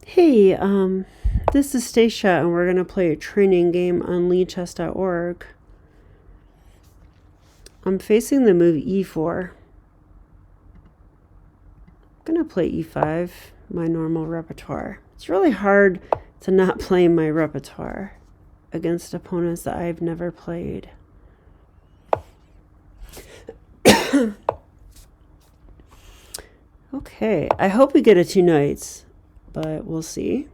Hey, this is Stacia, and we're going to play a training game on Lichess.org. I'm facing the move e4. I'm going to play e5, my normal repertoire. It's really hard to not play my repertoire against opponents that I've never played. Okay, I hope we get a 2 knights, but we'll see.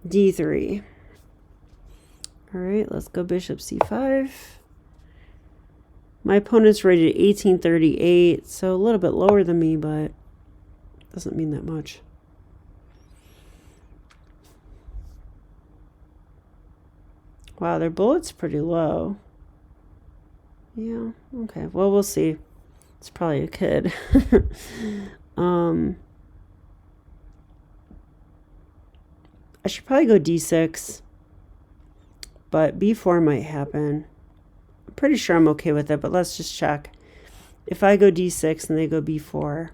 d3. All right, let's go bishop c5. My opponent's rated 1838, so a little bit lower than me, but doesn't mean that much. Wow, their bullet's pretty low. Yeah, okay. Well, we'll see. It's probably a kid. I should probably go d6, but b4 might happen. I'm pretty sure I'm okay with it, but let's just check. If I go d6 and they go b4,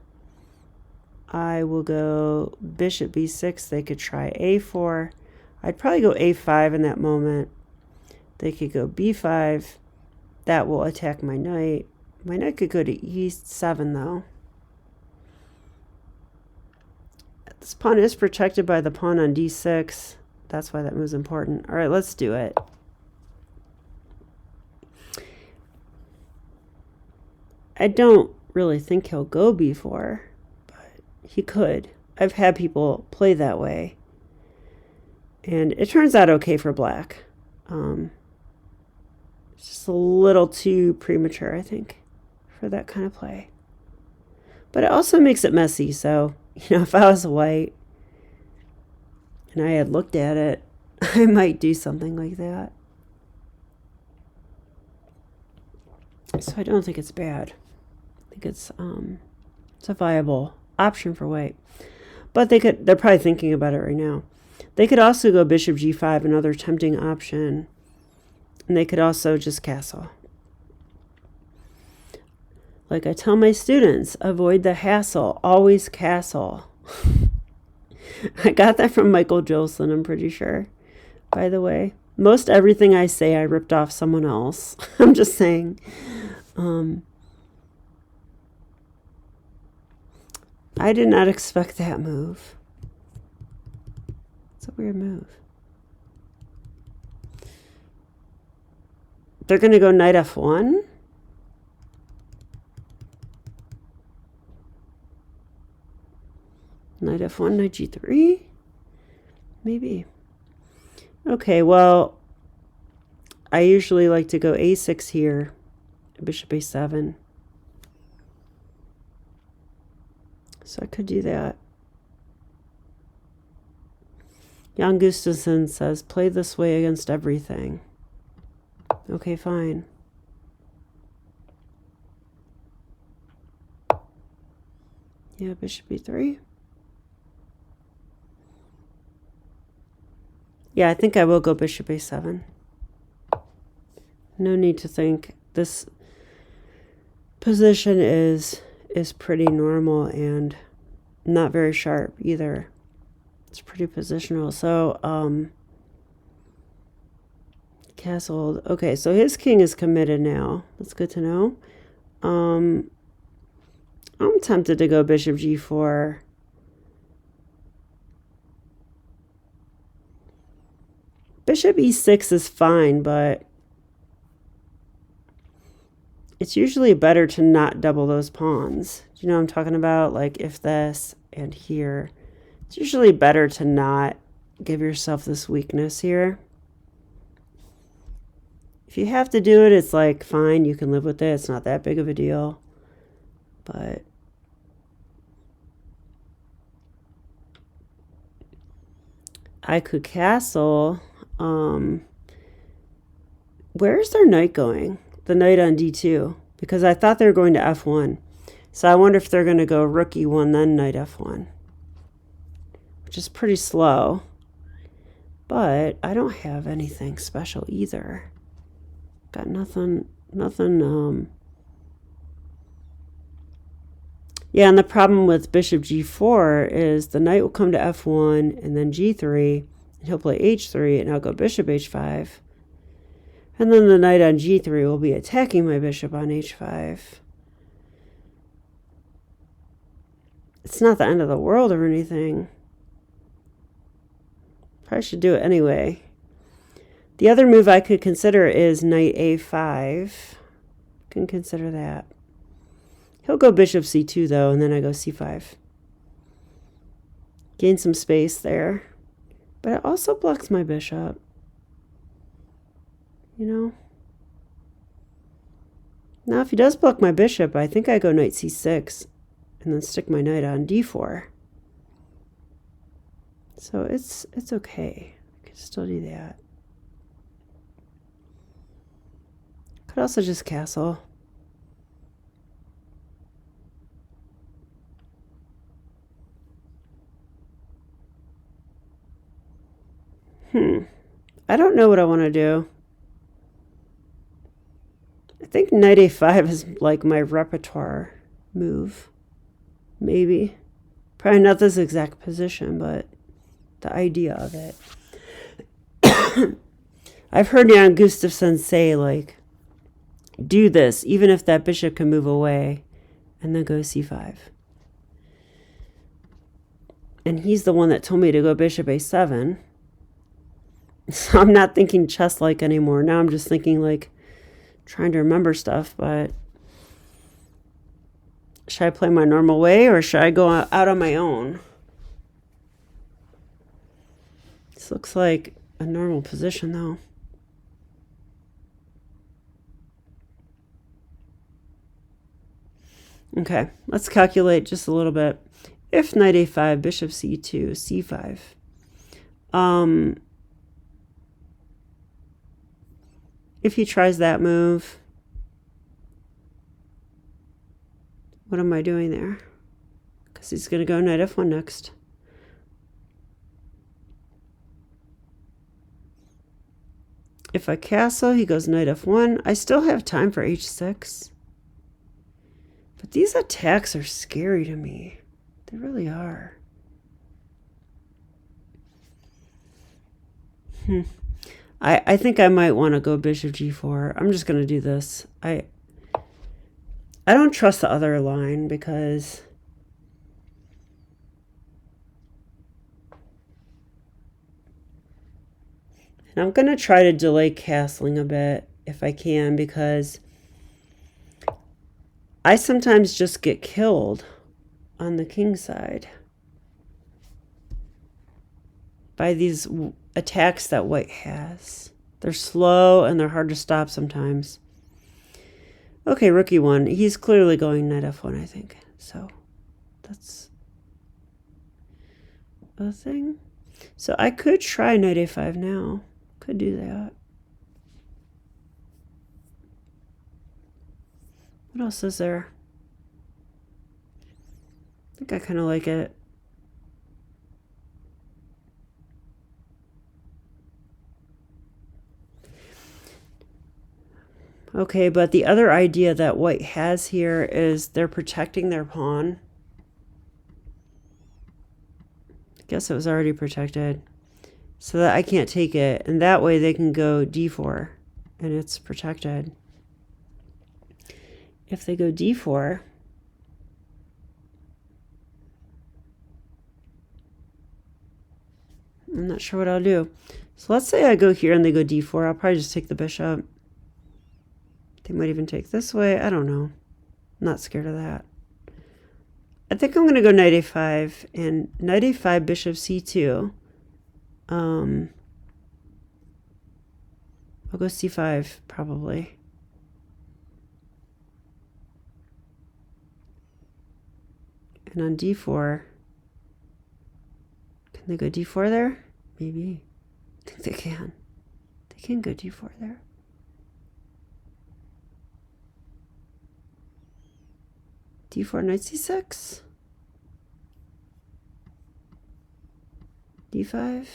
I will go bishop b6. They could try a4. I'd probably go a5 in that moment. They could go b5. That will attack my knight. My knight could go to e7, though. This pawn is protected by the pawn on d6. That's why that move's important. All right, let's do it. I don't really think he'll go b4, but he could. I've had people play that way, and it turns out okay for black. It's just a little too premature, I think, for that kind of play. But it also makes it messy, so, if I was white and I had looked at it, I might do something like that. So I don't think it's bad. I think it's a viable option for white. But they're probably thinking about it right now. They could also go bishop g5, another tempting option. And they could also just castle. Like I tell my students, avoid the hassle, always castle. I got that from Michael Jolson, I'm pretty sure. By the way, most everything I say I ripped off someone else. I'm just saying. I did not expect that move. It's a weird move. They're going to go knight f1. Knight f1, knight g3? Maybe. Okay, well, I usually like to go a6 here, bishop a7. So I could do that. Jan Gustafsson says, play this way against everything. Okay, fine. Yeah, bishop e3. Yeah, I think I will go bishop a7. No need to think. This position is pretty normal and not very sharp either. It's pretty positional. So, castled. Okay, so his king is committed now. That's good to know. I'm tempted to go bishop g4. Bishop e6 is fine, but it's usually better to not double those pawns. Do you know what I'm talking about? Like if this and here. It's usually better to not give yourself this weakness here. If you have to do it, it's like, fine, you can live with it. It's not that big of a deal. But I could castle. Where's their knight going? The knight on d2. Because I thought they were going to f1. So I wonder if they're going to go rook e1, then knight f1. Which is pretty slow. But I don't have anything special either. Got nothing. Yeah, and the problem with bishop g4 is the knight will come to f1 and then g3, and he'll play h3, and I'll go bishop h5. And then the knight on g3 will be attacking my bishop on h5. It's not the end of the world or anything. Probably should do it anyway. The other move I could consider is knight a5. Can consider that. He'll go bishop c2 though, and then I go c5. Gain some space there. But it also blocks my bishop. You know? Now if he does block my bishop, I think I go knight c6 and then stick my knight on d4. So it's okay. I can still do that. Could also just castle. I don't know what I want to do. I think knight a5 is like my repertoire move. Maybe. Probably not this exact position, but the idea of it. I've heard Jan Gustafsson say, like, do this, even if that bishop can move away, and then go c5. And he's the one that told me to go bishop a7. So I'm not thinking chess-like anymore. Now I'm just thinking, like, trying to remember stuff, but should I play my normal way, or should I go out on my own? This looks like a normal position, though. Okay, let's calculate just a little bit. If knight a5, bishop c2, c5. If he tries that move, what am I doing there? Because he's going to go knight f1 next. If I castle, he goes knight f1. I still have time for h6. But these attacks are scary to me. They really are. I think I might want to go bishop g4. I'm just going to do this. I don't trust the other line because and I'm going to try to delay castling a bit if I can, because I sometimes just get killed on the king side by these attacks that white has. They're slow and they're hard to stop sometimes. Okay, rook e1. He's clearly going knight f1, I think. So that's a thing. So I could try knight a5 now. Could do that. What else is there? I think I kind of like it. Okay, but the other idea that white has here is they're protecting their pawn. I guess it was already protected, so that I can't take it. And that way they can go d4, and it's protected. If they go d4, I'm not sure what I'll do. So let's say I go here and they go d4. I'll probably just take the bishop. They might even take this way. I don't know. I'm not scared of that. I think I'm going to go knight a5 and knight a5, bishop c2. I'll go c5 probably. And on d4, can they go d4 there? Maybe. I think they can. They can go d4 there. d4, knight c6. d5.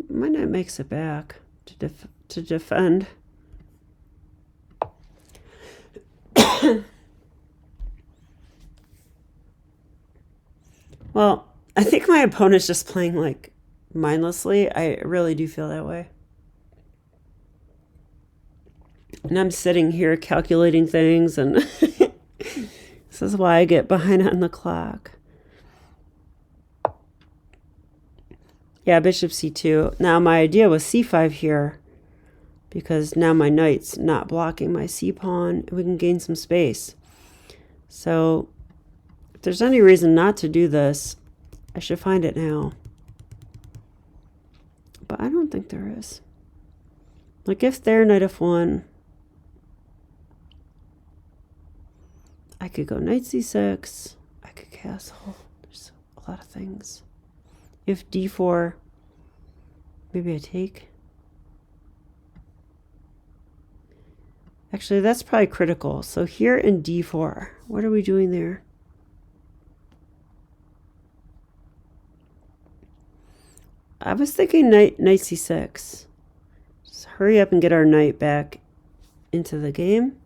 My knight makes it back to defend. Well, I think my opponent's just playing like mindlessly. I really do feel that way. And I'm sitting here calculating things, and this is why I get behind on the clock. Yeah, bishop c2. Now my idea was c5 here, because now my knight's not blocking my c-pawn, and we can gain some space. So if there's any reason not to do this, I should find it now. But I don't think there is. Like if they're knight f1, I could go knight c6, I could castle. There's a lot of things. If d4, maybe I take. Actually, that's probably critical. So here in d4, what are we doing there? I was thinking knight c6. Just hurry up and get our knight back into the game.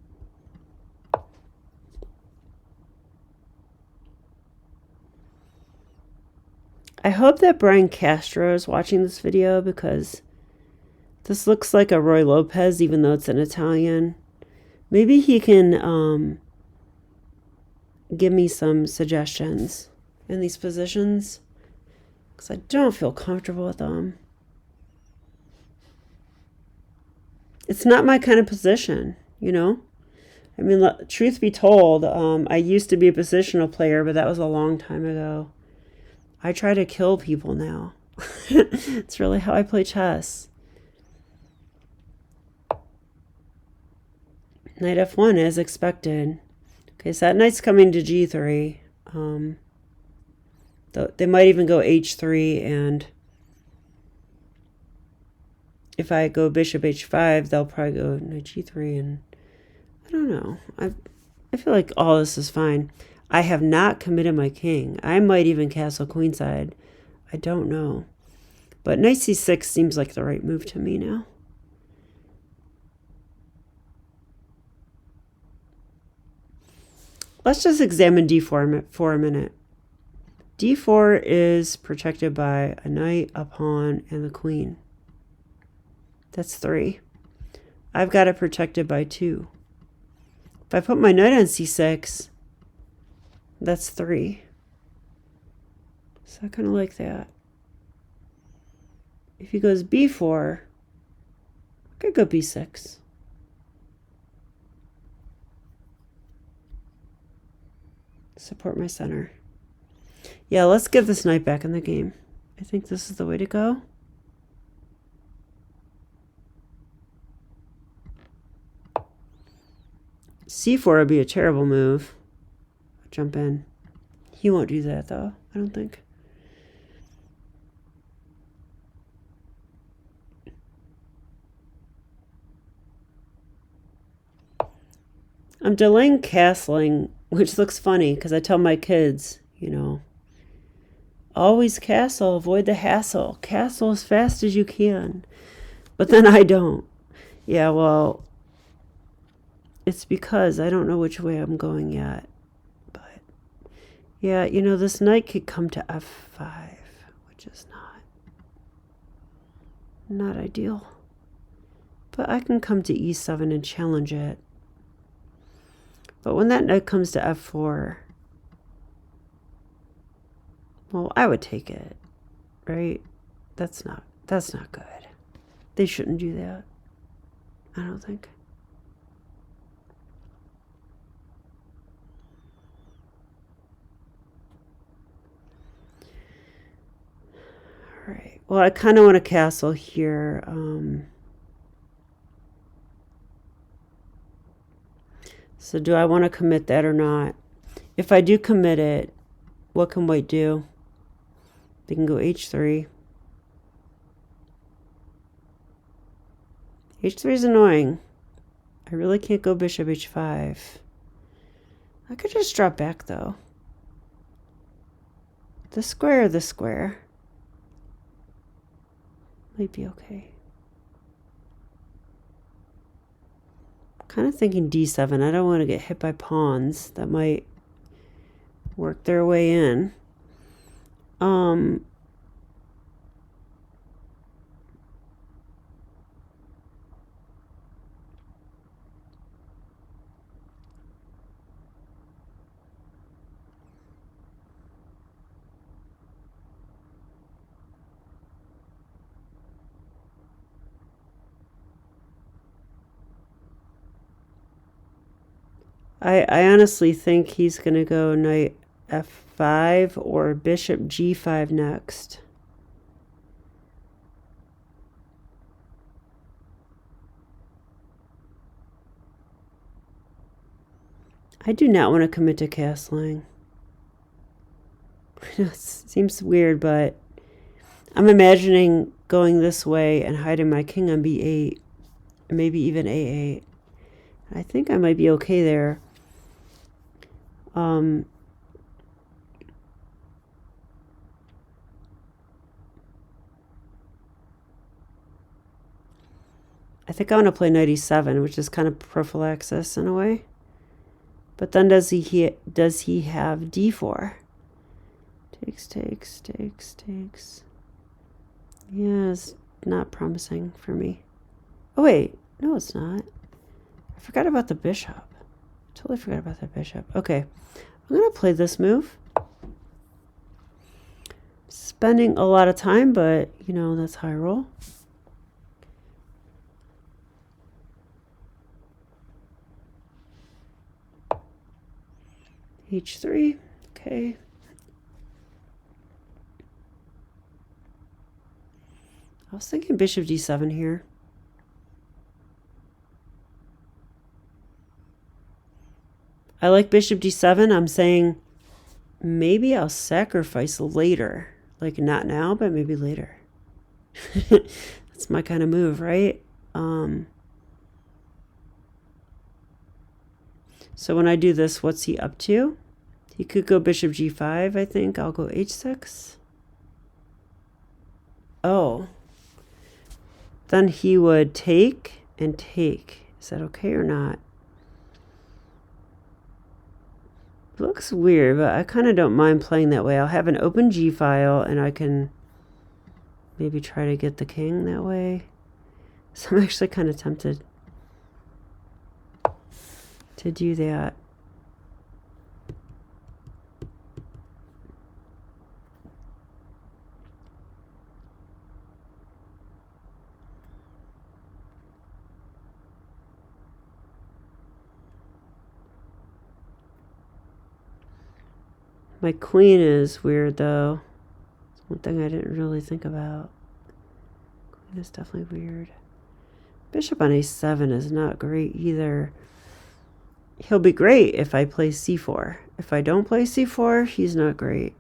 I hope that Brian Castro is watching this video, because this looks like a Roy Lopez, even though it's an Italian. Maybe he can give me some suggestions in these positions, because I don't feel comfortable with them. It's not my kind of position, you know? I mean, truth be told, I used to be a positional player, but that was a long time ago. I try to kill people now. It's really how I play chess. Knight f1 as expected. Okay, so that knight's coming to g3. They might even go h3, and if I go bishop h5, they'll probably go knight g3, and I don't know. I feel like all this is fine. I have not committed my king. I might even castle queenside. I don't know. But knight c6 seems like the right move to me now. Let's just examine d4 for a minute. d4 is protected by a knight, a pawn, and the queen. That's 3. I've got it protected by 2. If I put my knight on c6, that's 3. So I kind of like that. If he goes b4, I could go b6. Support my center. Yeah, let's get this knight back in the game. I think this is the way to go. c4 would be a terrible move. Jump in. He won't do that, though, I don't think. I'm delaying castling, which looks funny because I tell my kids, you know, always castle, avoid the hassle. Castle as fast as you can. But then I don't. Yeah, well, it's because I don't know which way I'm going yet. But yeah, you know, this knight could come to f5, which is not ideal. But I can come to e7 and challenge it. But when that knight comes to f4, well, I would take it, right? That's not good. They shouldn't do that, I don't think. All right. Well, I kind of want to castle here. So do I want to commit that or not? If I do commit it, what can white do? They can go h3. h3 is annoying. I really can't go bishop h5. I could just drop back, though. The square might be okay. Kind of thinking d7. I don't want to get hit by pawns that might work their way in. Um, I honestly think he's going to go knight f5 or bishop g5 next. I do not want to commit to castling. It seems weird, but I'm imagining going this way and hiding my king on b8, maybe even a8. I think I might be okay there. I think I want to play knight e7, which is kind of prophylaxis in a way. But then does he have d4? Takes. Yeah, it's not promising for me. Oh wait, no it's not. I forgot about the bishop. Totally forgot about the bishop. Okay, I'm gonna play this move. Spending a lot of time, but you know, that's how I roll. H3, okay. I was thinking bishop d7 here. I like bishop d7. I'm saying maybe I'll sacrifice later. Like not now, but maybe later. That's my kind of move, right? So when I do this, what's he up to? He could go bishop g5, I think. I'll go h6. Oh. Then he would take and take. Is that okay or not? It looks weird, but I kind of don't mind playing that way. I'll have an open g file, and I can maybe try to get the king that way. So I'm actually kind of tempted to do that. My queen is weird, though. It's one thing I didn't really think about. Queen is definitely weird. Bishop on a7 is not great either. He'll be great if I play c4. If I don't play c4, he's not great.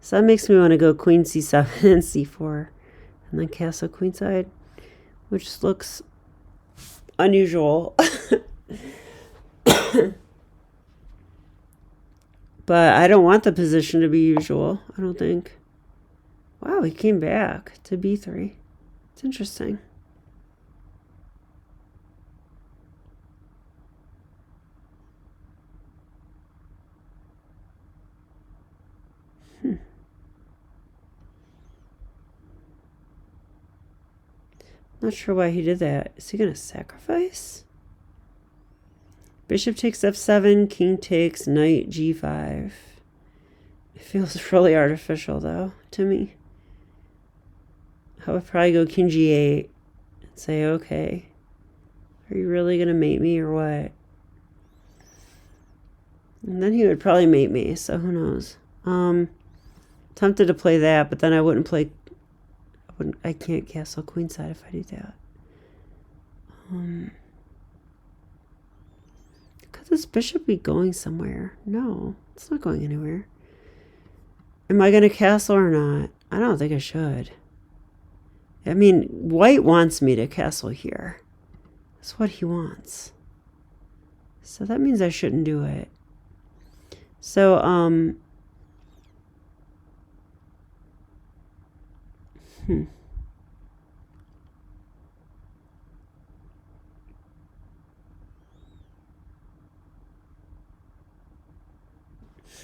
So that makes me want to go queen c7 and c4. And then castle queenside, which looks unusual. But I don't want the position to be usual, I don't think. Wow, he came back to b3. It's interesting. Not sure why he did that. Is he going to sacrifice? Bishop takes f7, king takes, knight g5. It feels really artificial, though, to me. I would probably go king g8 and say, okay, are you really going to mate me or what? And then he would probably mate me, so who knows. Tempted to play that, but then I wouldn't play... I can't castle queenside if I do that. Could this bishop be going somewhere? No, it's not going anywhere. Am I going to castle or not? I don't think I should. I mean, white wants me to castle here. That's what he wants. So that means I shouldn't do it. So,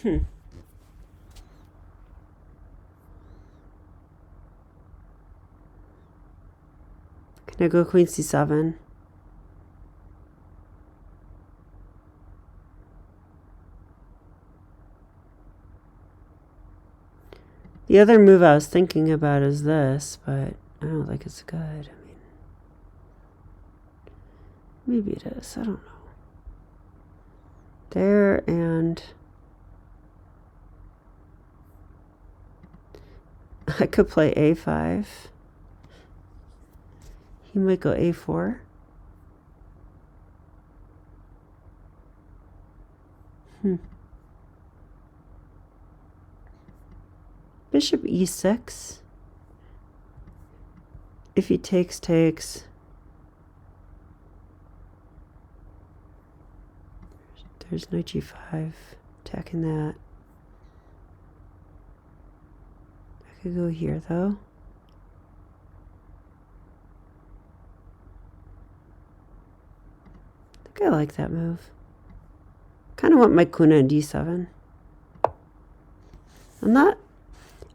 Can I go queen c7? The other move I was thinking about is this, but I don't think it's good. I mean, maybe it is. I don't know. There, and I could play a5. He might go a4. Bishop e6. If he takes. There's knight g5, attacking that. I could go here, though. I think I like that move. Kind of want my queen on d7.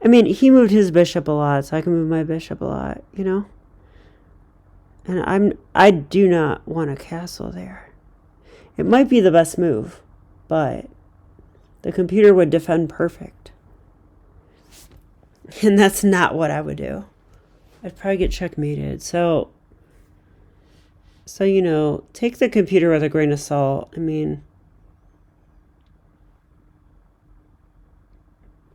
I mean, he moved his bishop a lot, so I can move my bishop a lot, you know? And I do not want a castle there. It might be the best move, but the computer would defend perfect. And that's not what I would do. I'd probably get checkmated. So you know, take the computer with a grain of salt. I mean,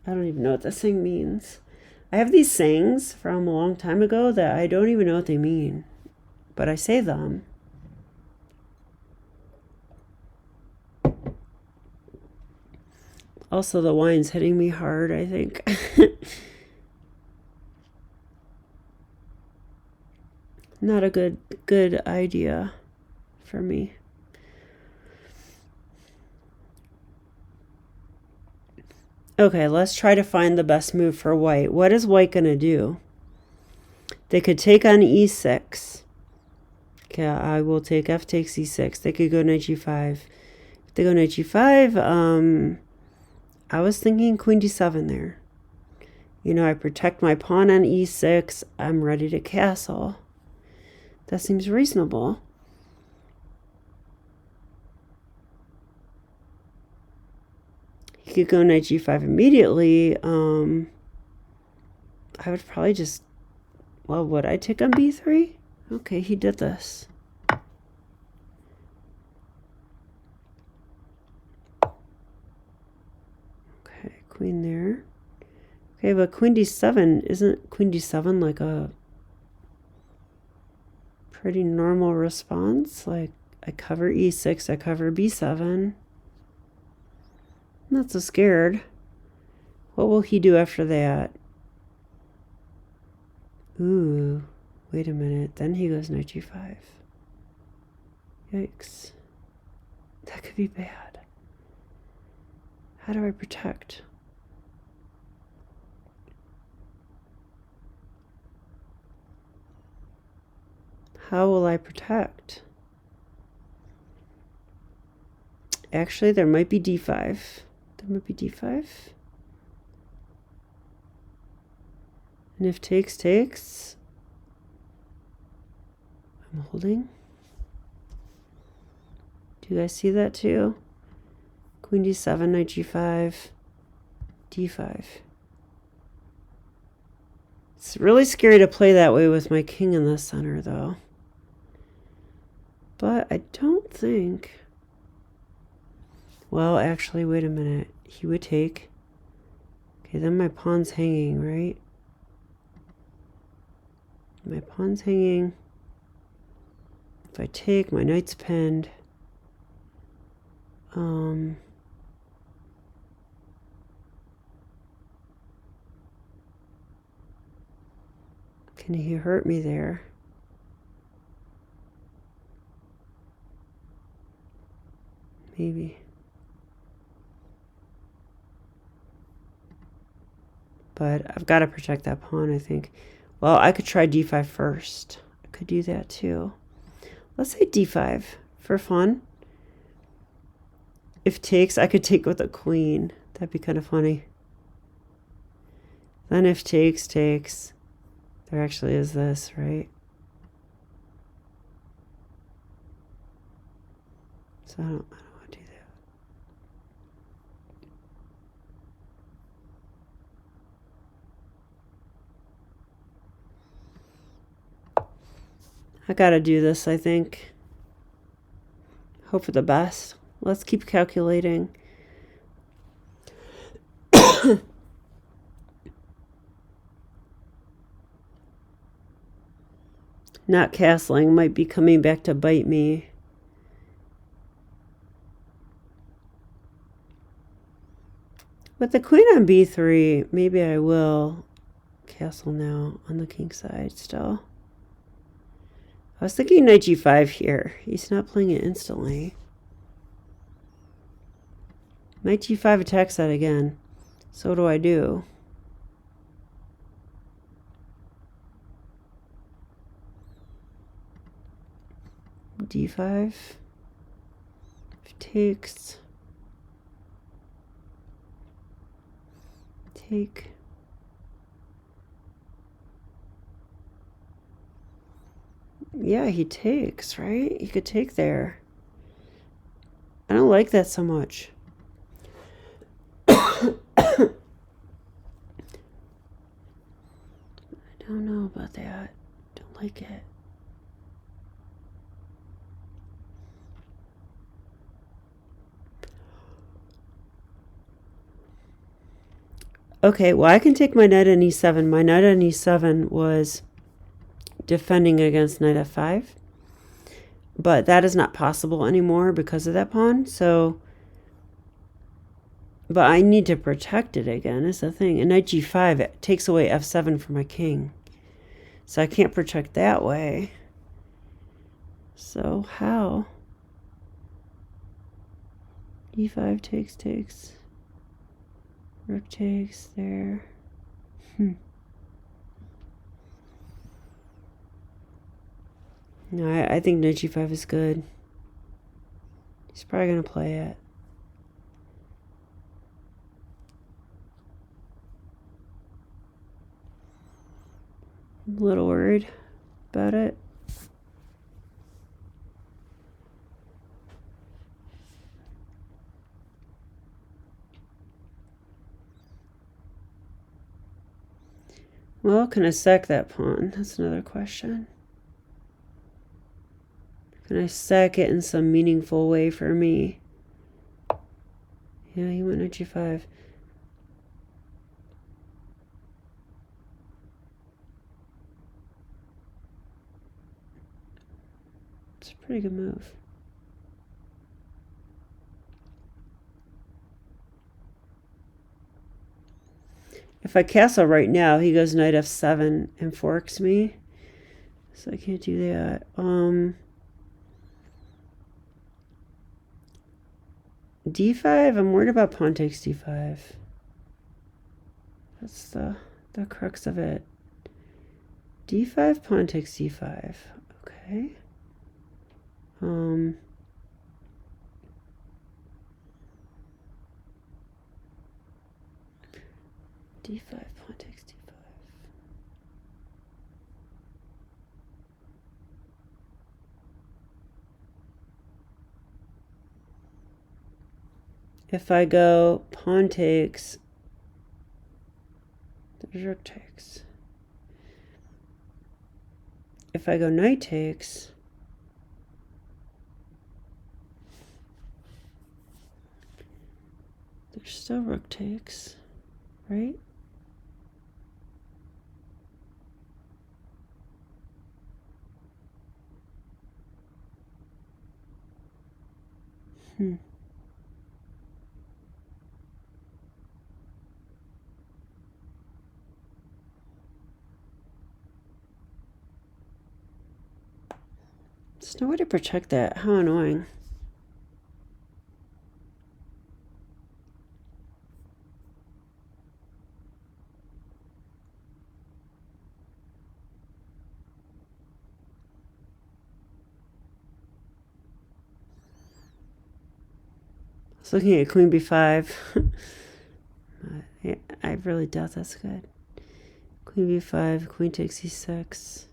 I don't even know what this thing means. I have these sayings from a long time ago that I don't even know what they mean, but I say them. Also, the wine's hitting me hard, I think. Not a good idea for me. Okay, let's try to find the best move for white. What is white going to do? They could take on e6. Okay, I will take f takes e6. They could go knight g5. If they go knight g5, I was thinking queen d7 there. You know, I protect my pawn on e6. I'm ready to castle. That seems reasonable. He could go knight g5 immediately. I would probably just... Well, would I take on b3? Okay, he did this. Okay, queen there. Okay, but queen d7, isn't queen d7 like a pretty normal response? Like, I cover e6, I cover b7. I'm not so scared. What will he do after that? Ooh, wait a minute. Then he goes knight g5. Yikes. That could be bad. How do I protect? How will I protect? Actually, there might be d5. There might be d5. And if takes, I'm holding. Do you guys see that too? Queen d7, knight g5, d5. It's really scary to play that way with my king in the center, though. But I don't think... Well, actually, wait a minute. He would take. Okay, then my pawn's hanging, right? My pawn's hanging. If I take, my knight's pinned. Can he hurt me there? Maybe. But I've got to protect that pawn, I think. Well, I could try d5 first. I could do that too. Let's say d5 for fun. If takes, I could take with a queen. That'd be kind of funny. Then if takes, takes. There actually is this, right? So I don't want to do that. I gotta do this, I think. Hope for the best. Let's keep calculating. Not castling might be coming back to bite me. With the queen on b3, maybe I will castle now on the king side still. I was thinking knight g5 here. He's not playing it instantly. Knight g5 attacks that again. So what do I do? d5. Takes. Take. Yeah, he takes, right? He could take there. I don't like that so much. I don't know about that. Don't like it. Okay, well, I can take my knight on e7. My knight on e7 was defending against knight f5. But that is not possible anymore because of that pawn. So, but I need to protect it again, is the thing. And knight g5, it takes away f7 from my king. So I can't protect that way. So how? e5 takes, takes. Rook takes there. No, I think knight g5 is good. He's probably going to play it. I'm a little worried about it. Well, can I sack that pawn? That's another question. Can I sack it in some meaningful way for me? Yeah, he went knight g5. It's a pretty good move. If I castle right now, he goes knight f7 and forks me. So I can't do that. d5, I'm worried about pawn takes d5. That's the crux of it. d5, pawn takes d5. Okay. d5, pawn takes d5. If I go pawn takes, there's rook takes. If I go knight takes, there's still rook takes, right? There's no way to protect that. How annoying. I was looking at queen b5. I really doubt that's good. Queen b5, queen takes e6,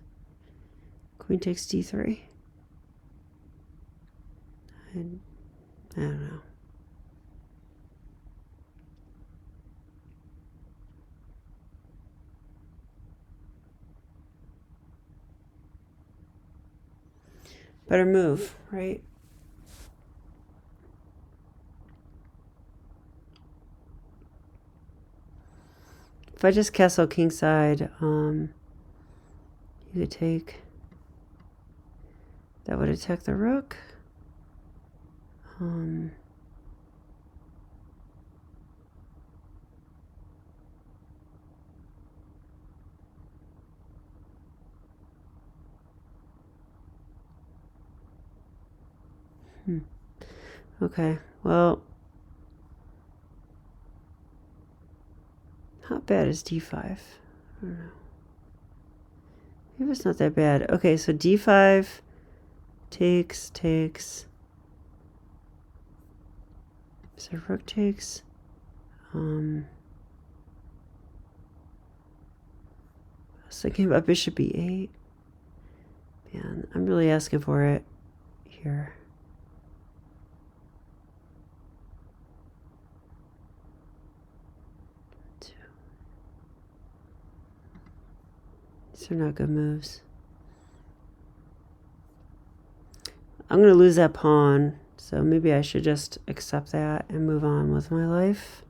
queen takes d3. I don't know. Better move, right? If I just castle kingside, you could take. That would attack the rook. Okay, well, how bad is d5? I don't know. Maybe it's not that bad. Okay, so d5 takes. So rook takes. I was thinking about bishop e8. Man, I'm really asking for it here. These are not good moves. I'm going to lose that pawn, so maybe I should just accept that and move on with my life.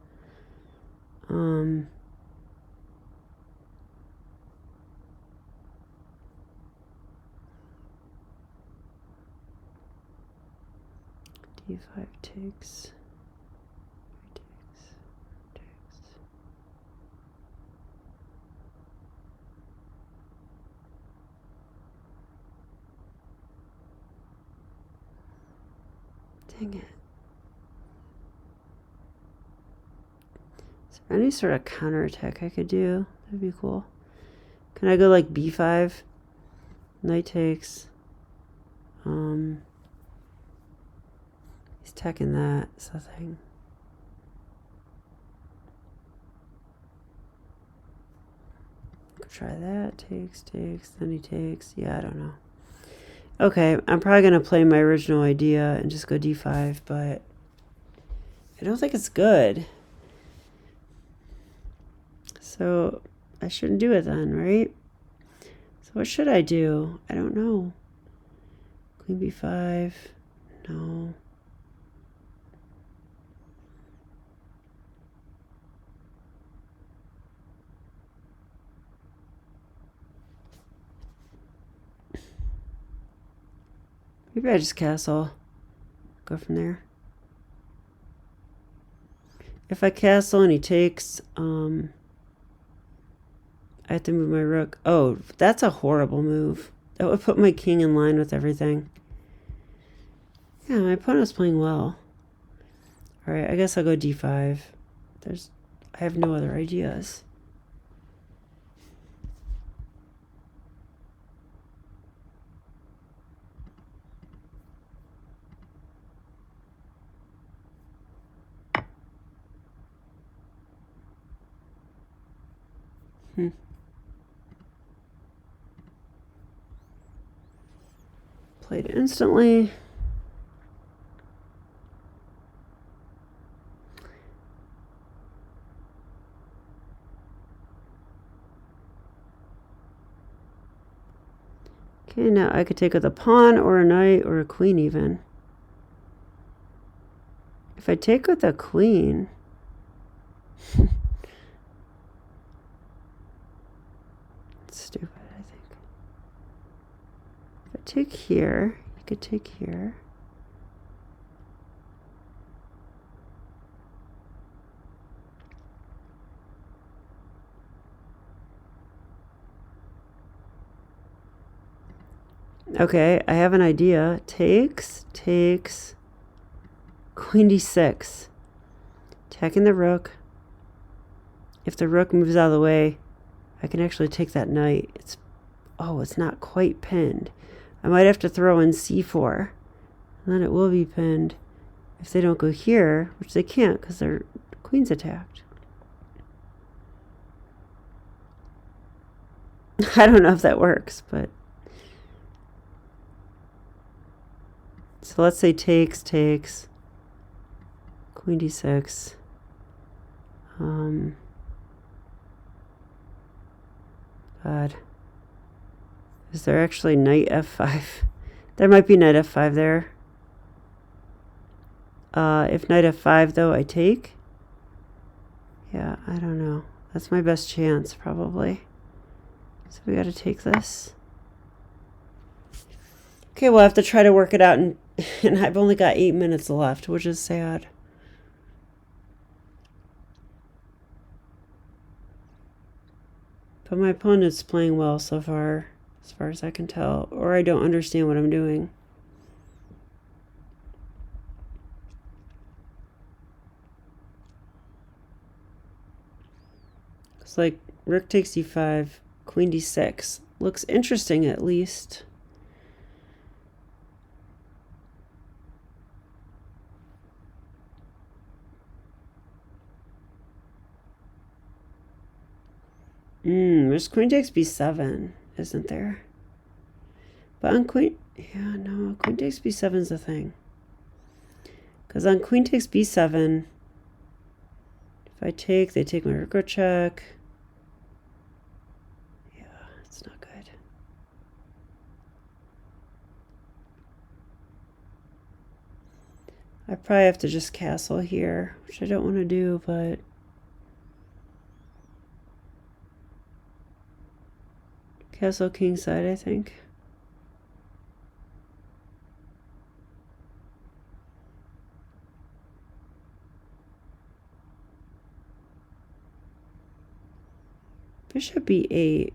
d5 takes. Dang it. Is there any sort of counterattack I could do? That'd be cool. Can I go like b5? Knight takes. He's attacking that. Something. Could try that. Takes. Then he takes. Yeah, I don't know. Okay, I'm probably going to play my original idea and just go d5, but I don't think it's good. So I shouldn't do it then, right? So what should I do? I don't know. Queen b5. No. Maybe I just castle. Go from there. If I castle and he takes, I have to move my rook. Oh, that's a horrible move. That would put my king in line with everything. Yeah, my opponent's playing well. All right, I guess I'll go d5. I have no other ideas. Played instantly. Okay, now I could take with a pawn or a knight or a queen even. If I take with a queen... It's stupid, I think. If I take here, you could take here. Okay, I have an idea. Takes, queen d6. Attacking the rook. If the rook moves out of the way, I can actually take that knight. It's not quite pinned. I might have to throw in c4. And then it will be pinned if they don't go here, which they can't because their queen's attacked. I don't know if that works, but so let's say takes, queen d6. God. Is there actually knight f5? There might be knight f5 there. If knight f5, though, I take. Yeah, I don't know. That's my best chance, probably. So we got to take this. Okay, we'll have to try to work it out, and I've only got 8 minutes left, which is sad. But my opponent's playing well so far as I can tell, or I don't understand what I'm doing. It's like rook takes d5, queen d6. Looks interesting, at least. There's queen takes b7, isn't there? But on queen... Yeah, no, queen takes b7 is the thing. Because on queen takes b7, if I take, they take my rook check. Yeah, it's not good. I probably have to just castle here, which I don't want to do, but... Castle kingside, I think. Bishop b8.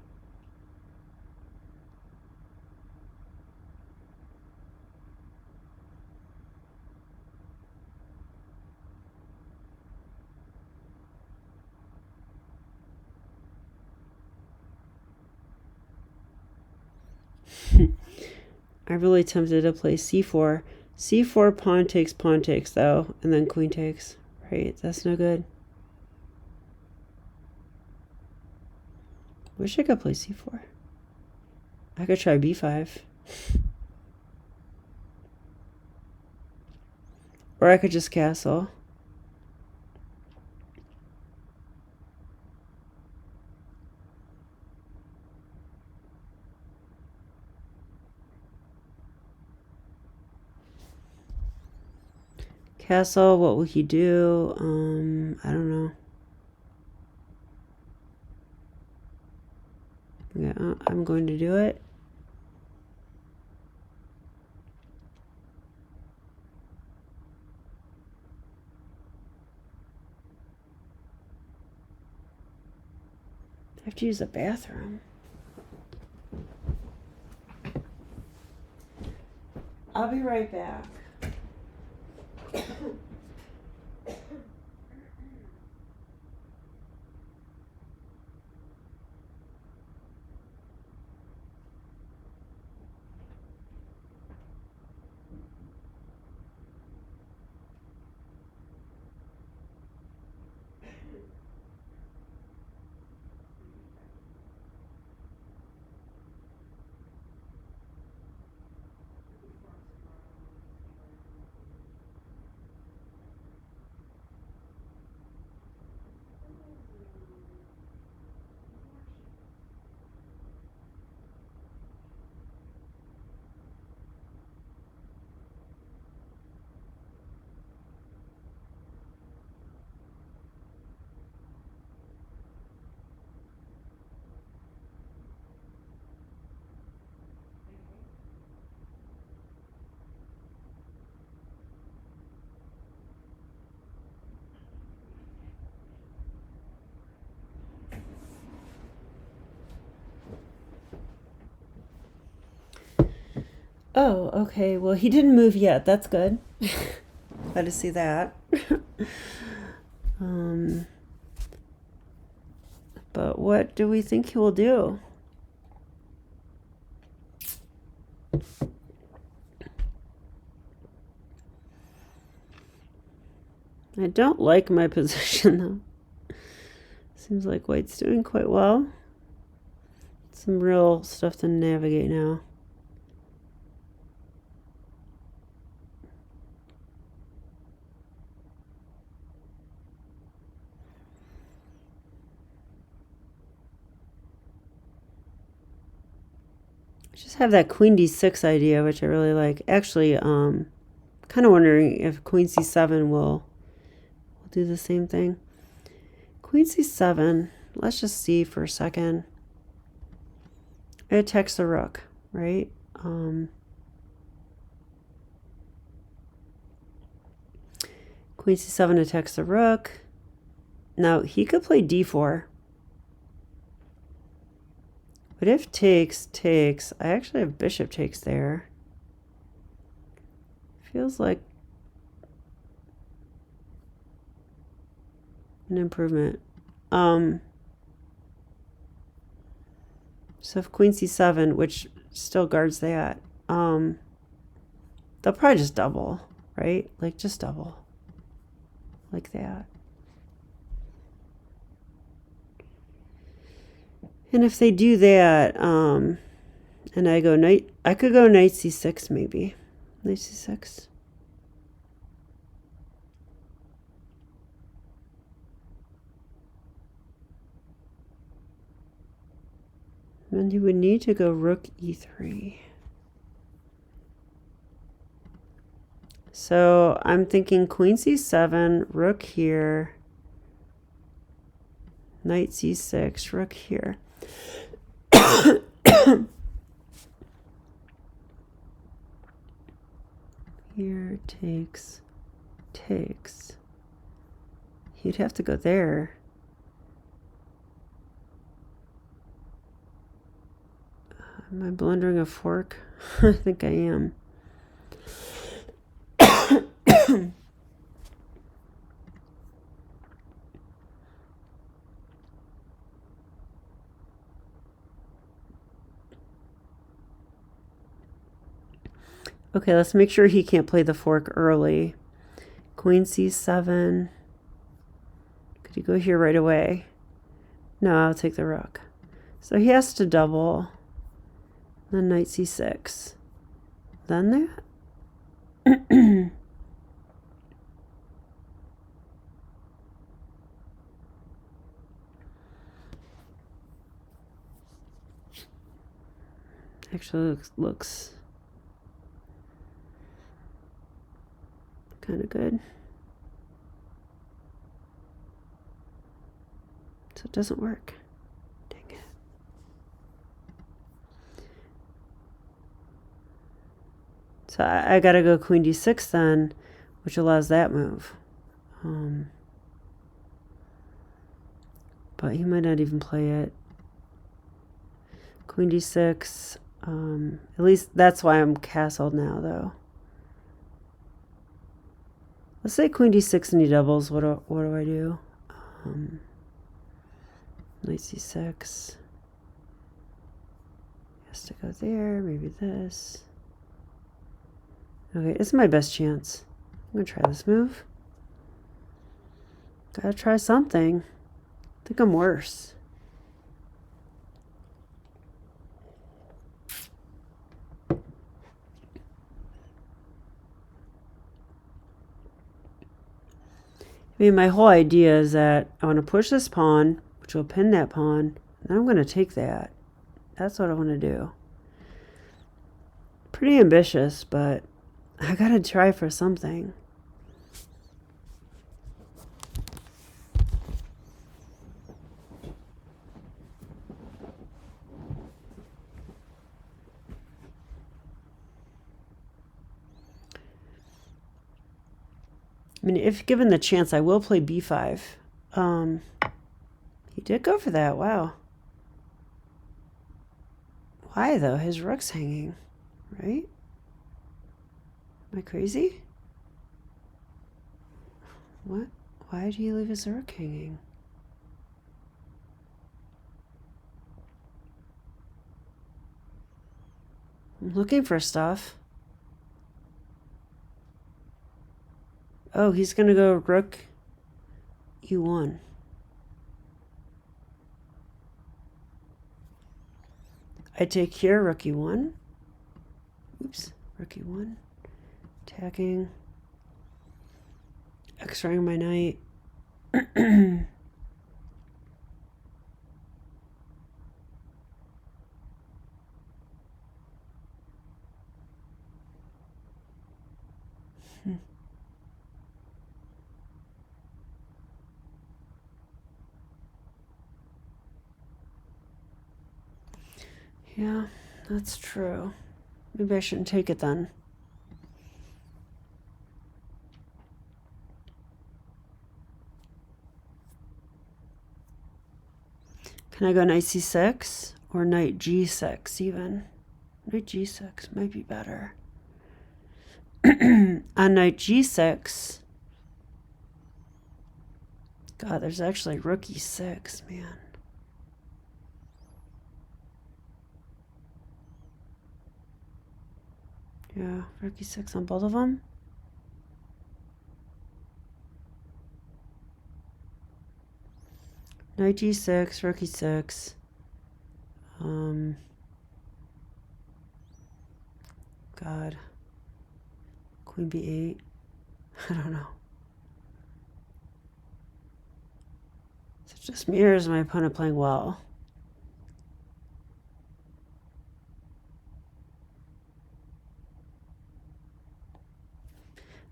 I'm really tempted to play c4. c4 pawn takes though, and then queen takes. Right, that's no good. Wish I could play c4. I could try b5. Or I could just castle. Castle, what will he do? I don't know. Yeah, I'm going to do it. I have to use the bathroom. I'll be right back. Oh, okay. Well, he didn't move yet. That's good. Glad to see that. But what do we think he will do? I don't like my position, though. Seems like white's doing quite well. Some real stuff to navigate now. Just have that queen d6 idea, which I really like. Actually, kind of wondering if queen c7 will do the same thing. Queen c7, let's just see for a second. It attacks the rook, right? Queen c7 attacks the rook. Now, he could play d4. But if takes, I actually have bishop takes there. Feels like an improvement. So if queen c7, which still guards that, they'll probably just double, right? Like just double. Like that. And if they do that, and I go knight, I could go knight c6 maybe. Knight c6. And he would need to go rook e3. So I'm thinking queen c7, rook here, knight c6, rook here. Here takes. He'd have to go there. Am I blundering a fork? I think I am. Okay, let's make sure he can't play the fork early. Queen c7. Could he go here right away? No, I'll take the rook. So he has to double. Then knight c6. Then that. Actually looks kind of good. So it doesn't work. Dang it. So I gotta go queen d6 then, which allows that move. But he might not even play it. Queen d6. At least that's why I'm castled now, though. Let's say queen d6 and he doubles. What do I do? Knight c6. Has to go there. Maybe this. Okay, it's my best chance. I'm gonna try this move. Gotta try something. I think I'm worse. I mean, my whole idea is that I want to push this pawn, which will pin that pawn, and then I'm going to take that. That's what I want to do. Pretty ambitious, but I got to try for something. I mean, if given the chance, I will play b5. He did go for that. Wow. Why, though? His rook's hanging, right? Am I crazy? What? Why did he leave his rook hanging? I'm looking for stuff. Oh, he's going to go rook e1. I take here, rook e1. Oops, rook e1. Attacking. X-raying my knight. Yeah, that's true. Maybe I shouldn't take it then. Can I go knight c6 or knight g6 even? Knight g6 might be better. On knight g6, God, there's actually rook e6, man. Yeah, rook e6 on both of them. Knight g6, rook e6. God. Queen b8. I don't know. Is it just me or is my opponent playing well?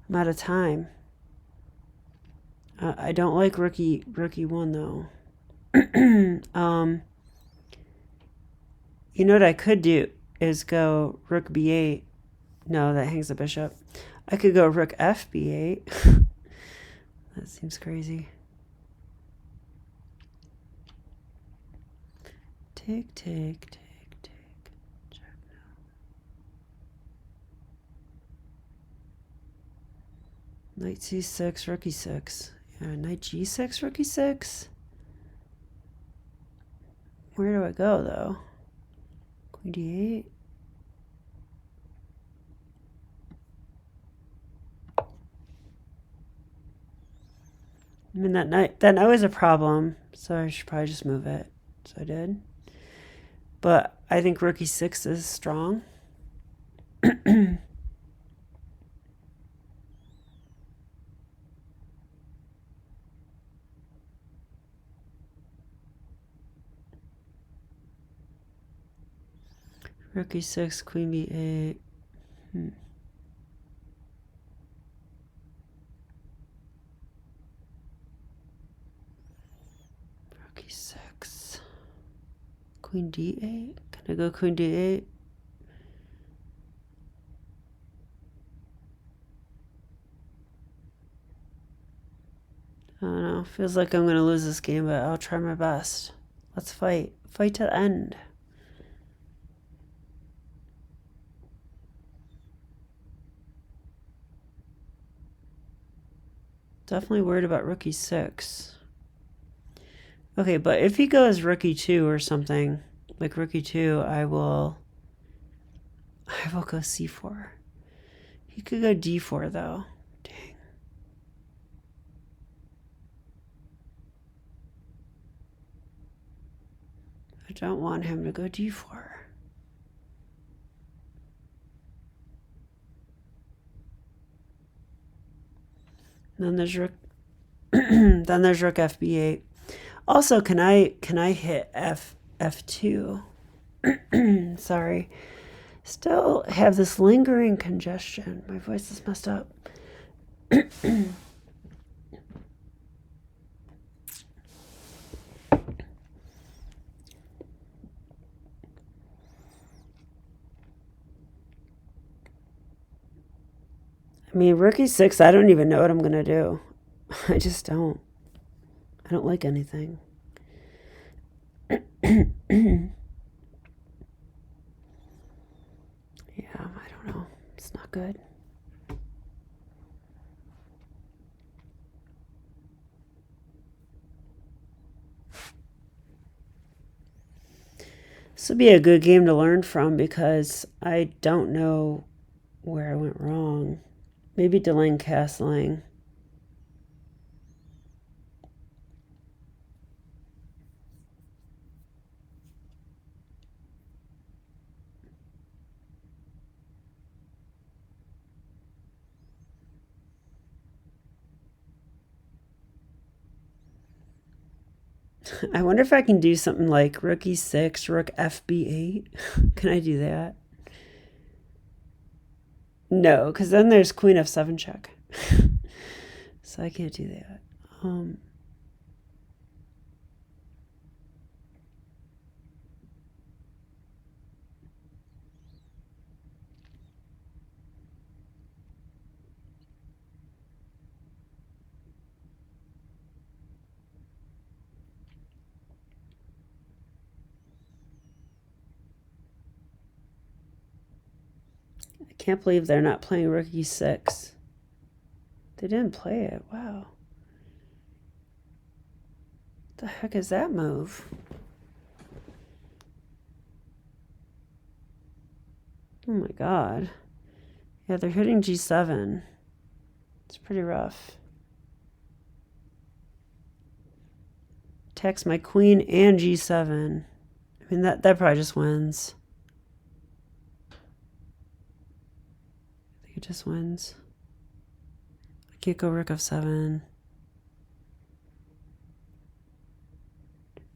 I'm out of time. I don't like rook e1 though. You know what I could do is go rook b8. No, that hangs the bishop. I could go rook f b8. That seems crazy. Take. Check now. Knight c6, rook e6. Yeah, knight g6, rook e6. Where do I go though? Queen d8. I mean, that knight was a problem, so I should probably just move it. So I did. But I think rook e6 is strong. Rook e6, queen b8. Rook e6. Queen d8. Can I go queen d8? I don't know. Feels like I'm going to lose this game, but I'll try my best. Let's fight. Fight to the end. Definitely worried about rook e6. Okay, but if he goes rook e2 or something, like rook e2, I will go c4. He could go d4 though. Dang. I don't want him to go d4. Then there's rook then there's rook fb8. Also, can I hit f2? Sorry. Still have this lingering congestion. My voice is messed up. I mean, rook e6, I don't even know what I'm going to do. I just don't. I don't like anything. Yeah, I don't know. It's not good. This would be a good game to learn from because I don't know where I went wrong. Maybe delaying castling. I wonder if I can do something like rook e6, rook fb8. Can I do that? No, because then there's queen f7 check. So I can't do that. I can't believe they're not playing rook e6. They didn't play it. Wow. What the heck is that move? Oh my god. Yeah, they're hitting g7. It's pretty rough. Attacks my queen and g7. I mean, that probably just wins. I think it just wins. I can't go rook f7.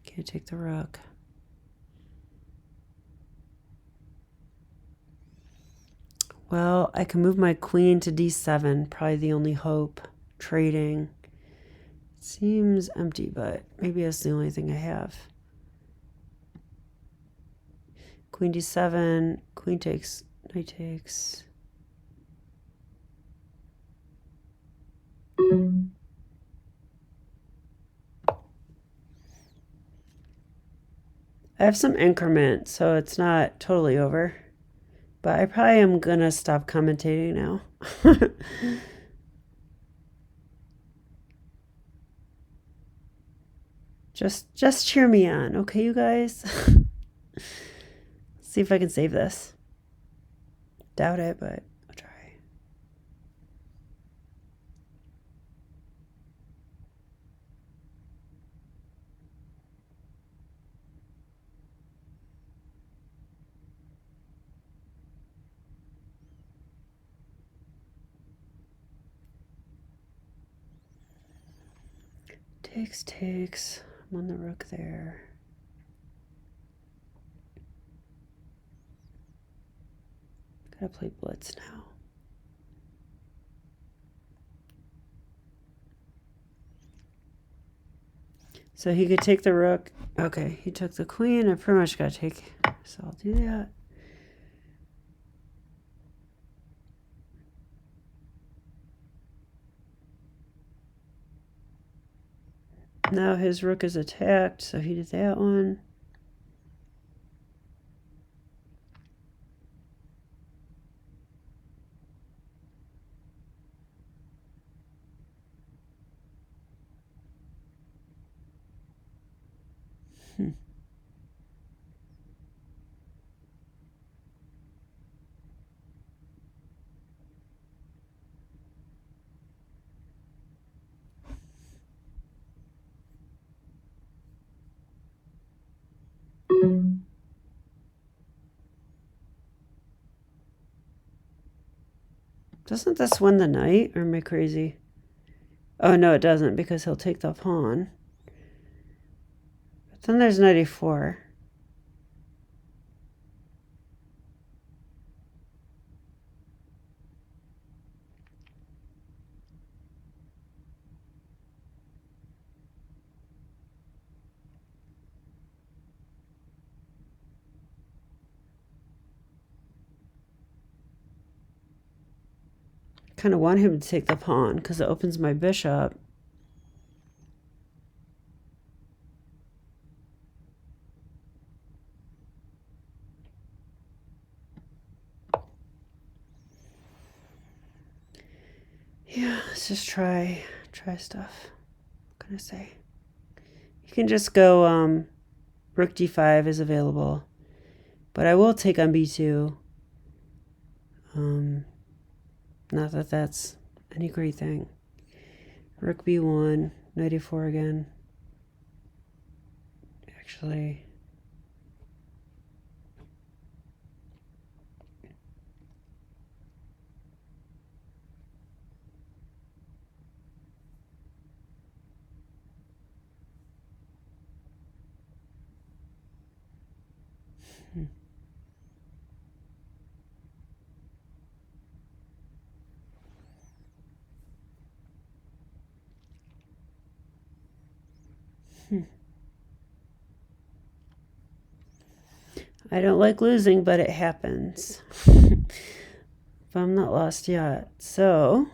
Can't take the rook. Well, I can move my queen to d7. Probably the only hope. Trading. Seems empty, but maybe that's the only thing I have. Queen d7. Queen takes. Knight takes. I have some increment, so it's not totally over. But I probably am going to stop commentating now. Just cheer me on, okay, you guys? See if I can save this. Doubt it, but I'll try. Takes. I'm on the rook there. Gotta play blitz now. So he could take the rook. Okay, he took the queen. I pretty much gotta take. So I'll do that. Now his rook is attacked, so he did that one. Doesn't this win the knight, or am I crazy? Oh, no, it doesn't, because he'll take the pawn. But then there's knight a4. Kind of want him to take the pawn because it opens my bishop. Yeah, let's just try stuff. What can I say? You can just go rook d5 is available, but I will take on b2. Not that that's any great thing. Rook b1, knight a4 again. Actually, I don't like losing, but it happens. But I'm not lost yet. So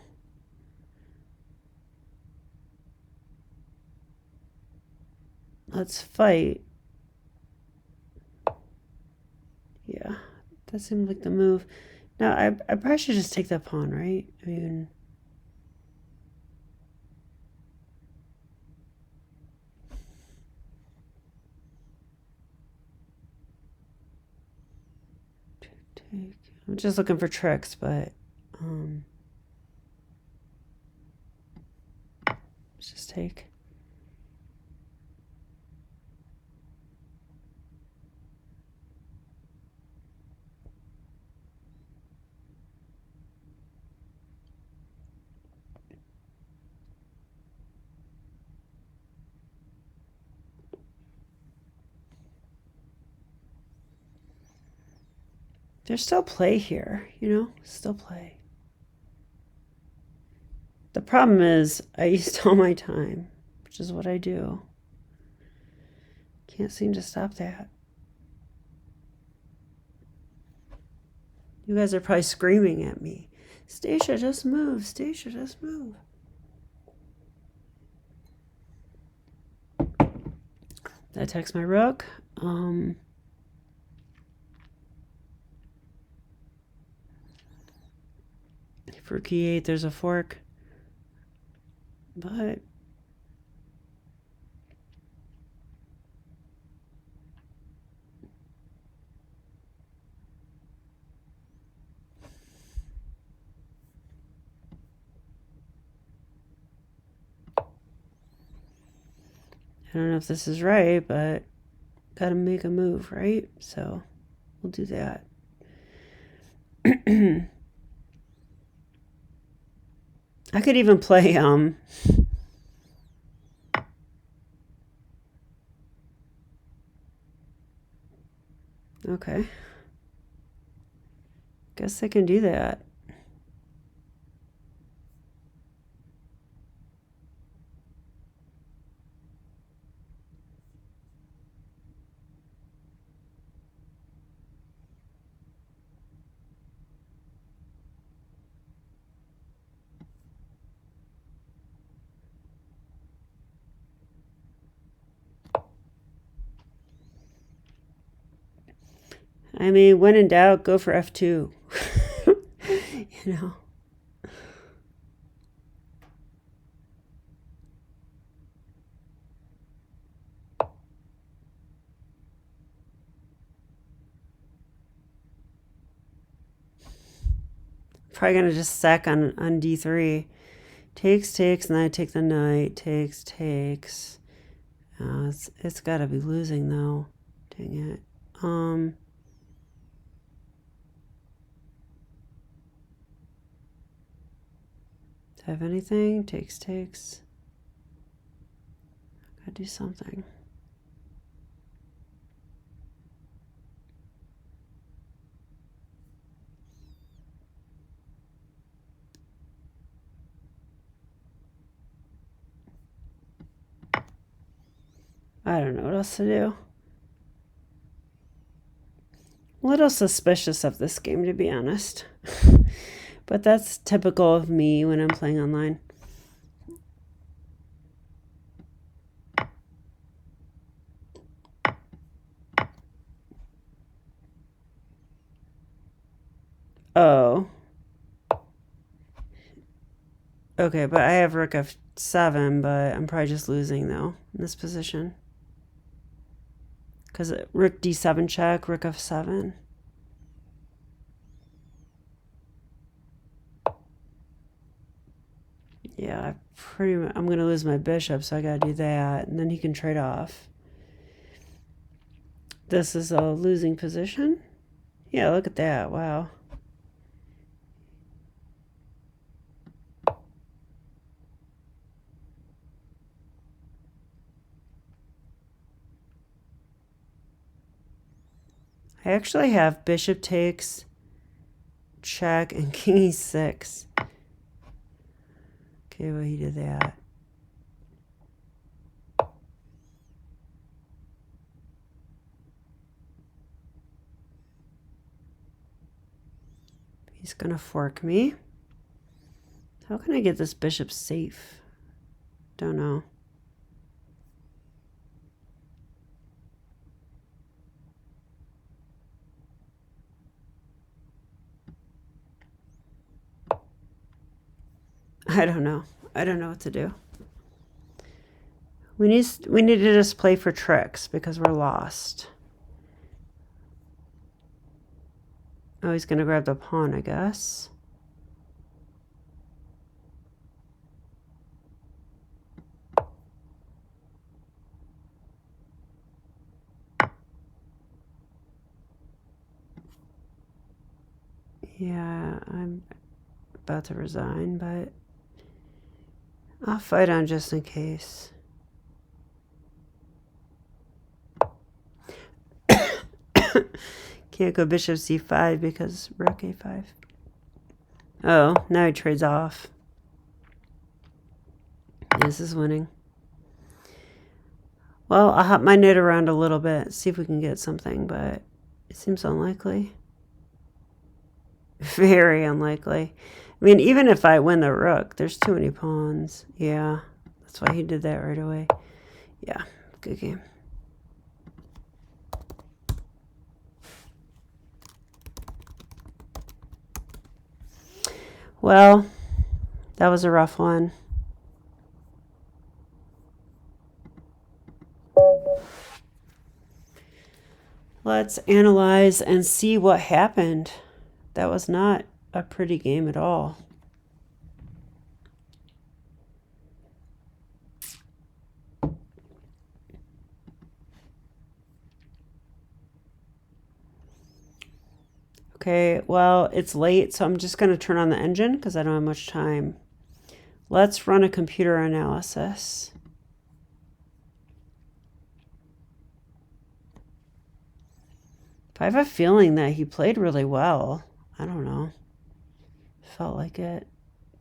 let's fight. Yeah, that seemed like the move. Now, I probably should just take that pawn, right? I mean, take. I'm just looking for tricks, but let's just take. There's still play here, you know? Still play. The problem is I used all my time, which is what I do. Can't seem to stop that. You guys are probably screaming at me. Stacia, just move. Stacia, just move. That attacks my rook. For key 8, there's a fork. But I don't know if this is right, but gotta make a move, right? So we'll do that. I could even play okay. Guess I can do that. I mean, when in doubt, go for F2. You know. Probably gonna just sack on D3. Takes, takes, and then I take the knight. Takes, takes. It's gotta be losing though. Dang it. Do I have anything? Takes, takes. Gotta do something. I don't know what else to do. A little suspicious of this game, to be honest. But that's typical of me when I'm playing online. Oh. Okay, but I have rook f7, but I'm probably just losing, though, in this position. Because rook d7 check, rook f7. Yeah, I'm going to lose my bishop, so I got to do that. And then he can trade off. This is a losing position. Yeah, look at that. Wow. I I actually have bishop takes, check, and king e6. Okay, well, he did that. He's going to fork me. How can I get this bishop safe? Don't know. I don't know. I don't know what to do. We need to just play for tricks because we're lost. Oh, he's going to grab the pawn, I guess. Yeah, I'm about to resign, but I'll fight on just in case. Can't go bishop c5 because rook a5. Oh, now he trades off. This is winning. Well, I'll hop my knight around a little bit, see if we can get something, but it seems unlikely. Very unlikely. I mean, even if I win the rook, there's too many pawns. Yeah, that's why he did that right away. Yeah, good game. Well, that was a rough one. Let's analyze and see what happened. That was not a pretty game at all. Okay, well, it's late, so I'm just going to turn on the engine because I don't have much time. Let's run a computer analysis. I have a feeling that he played really well. I don't know. Felt like it.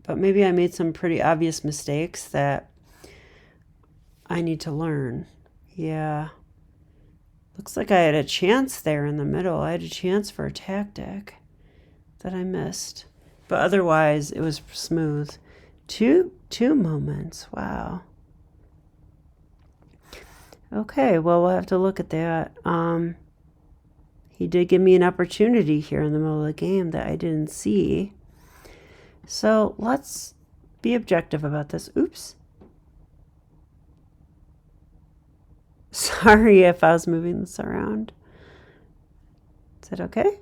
But maybe I made some pretty obvious mistakes that I need to learn. Yeah. Looks like I had a chance there in the middle. I had a chance for a tactic that I missed. But otherwise, it was smooth. Two moments. Wow. Okay, well, we'll have to look at that. He did give me an opportunity here in the middle of the game that I didn't see. So let's be objective about this. Oops. Sorry if I was moving this around. Is that okay?